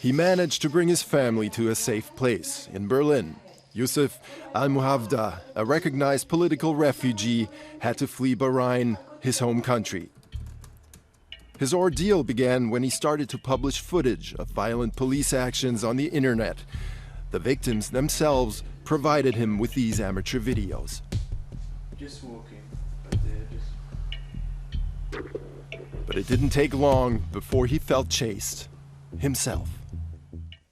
He managed to bring his family to a safe place in Berlin. Yousif Almuhafdah, a recognized political refugee, had to flee Bahrain, his home country. His ordeal began when he started to publish footage of violent police actions on the internet. The victims themselves provided him with these amateur videos. Just walking. But it didn't take long before he felt chased himself.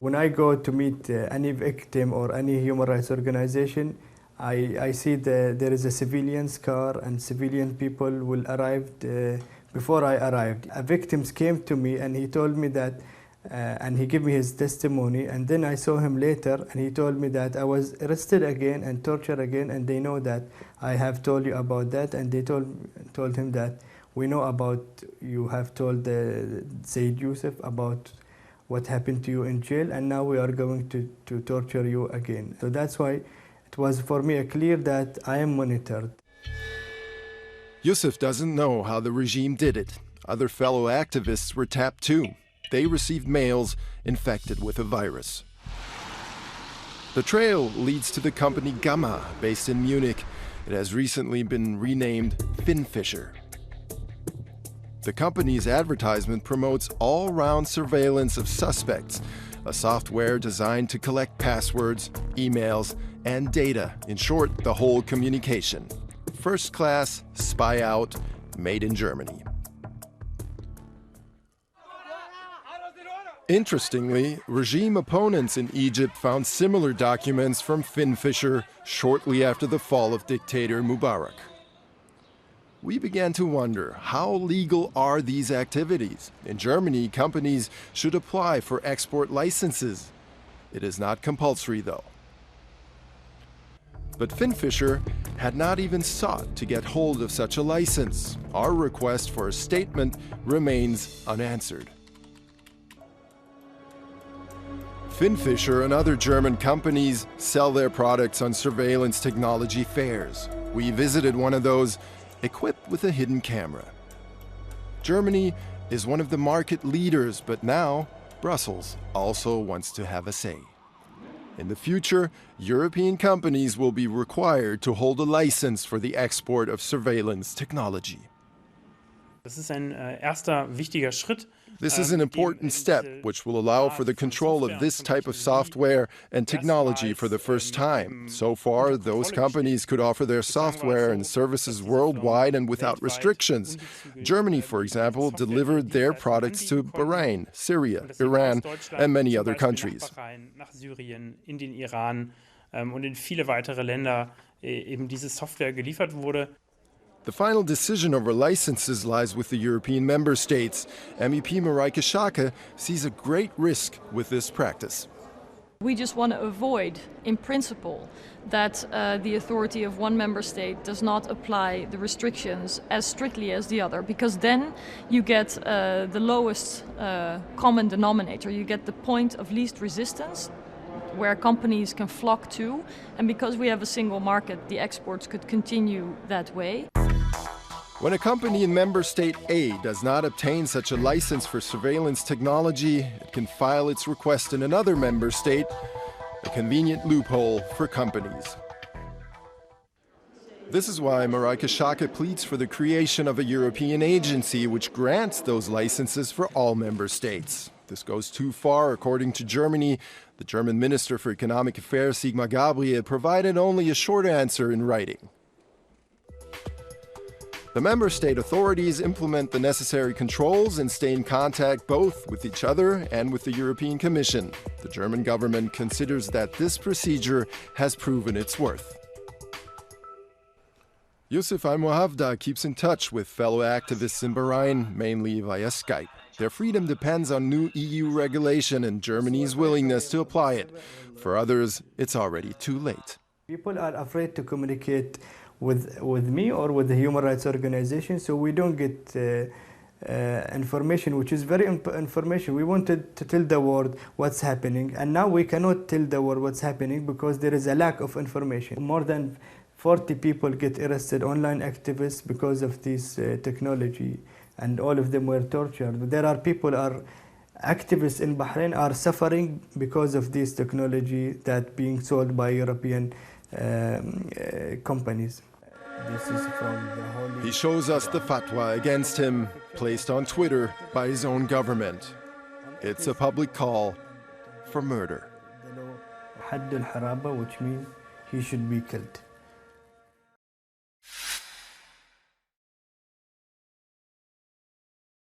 When I go to meet any victim or any human rights organization, I see there is a civilian's car and civilian people will arrive before I arrived. Victims came to me and he told me that, and he gave me his testimony, and then I saw him later and he told me that I was arrested again and tortured again, and they know that I have told you about that, and they told him that we know about you have told Sayyid Yousif about what happened to you in jail, and now we are going to torture you again. So that's why it was for me clear that I am monitored. Yousif doesn't know how the regime did it. Other fellow activists were tapped too. They received mails infected with a virus. The trail leads to the company Gamma, based in Munich. It has recently been renamed FinFisher. The company's advertisement promotes all-round surveillance of suspects, a software designed to collect passwords, emails, and data. In short, the whole communication. First class, spy out, made in Germany. Interestingly, regime opponents in Egypt found similar documents from FinFisher shortly after the fall of dictator Mubarak. We began to wonder, how legal are these activities? In Germany, companies should apply for export licenses. It is not compulsory, though. But FinFisher had not even sought to get hold of such a license. Our request for a statement remains unanswered. FinFisher and other German companies sell their products on surveillance technology fairs. We visited one of those, equipped with a hidden camera. Germany is one of the market leaders, but now Brussels also wants to have a say. In the future, European companies will be required to hold a license for the export of surveillance technology. Das ist ein erster wichtiger Schritt. This is an important step which will allow for the control of this type of software and technology for the first time. So far, those companies could offer their software and services worldwide and without restrictions. Germany, for example, delivered their products to Bahrain, Syria, Iran, and many other countries. Nach Syrien, in den Iran und in viele weitere Länder eben diese Software geliefert wurde. The final decision over licenses lies with the European member states. MEP Marijke Schaake sees a great risk with this practice. We just want to avoid, in principle, that the authority of one member state does not apply the restrictions as strictly as the other, because then you get the lowest common denominator. You get the point of least resistance, where companies can flock to, and because we have a single market, the exports could continue that way. When a company in member state A does not obtain such a license for surveillance technology, it can file its request in another member state, a convenient loophole for companies. This is why Marijke Schaake pleads for the creation of a European agency which grants those licenses for all member states. This goes too far, according to Germany. The German Minister for Economic Affairs, Sigmar Gabriel, provided only a short answer in writing. The member state authorities implement the necessary controls and stay in contact both with each other and with the European Commission. The German government considers that this procedure has proven its worth. Yousif Almuhafdah keeps in touch with fellow activists in Bahrain, mainly via Skype. Their freedom depends on new EU regulation and Germany's willingness to apply it. For others, it's already too late. People are afraid to communicate with me or with the human rights organization, so we don't get information, which is very information. We wanted to tell the world what's happening, and now we cannot tell the world what's happening because there is a lack of information. More than 40 people get arrested, online activists, because of this technology, and all of them were tortured. There are people are activists in Bahrain are suffering because of this technology that being sold by European companies. This is from the Holy He shows us the fatwa against him, placed on Twitter by his own government. It's a public call for murder. Hadd al-Haraba, which means he should be killed.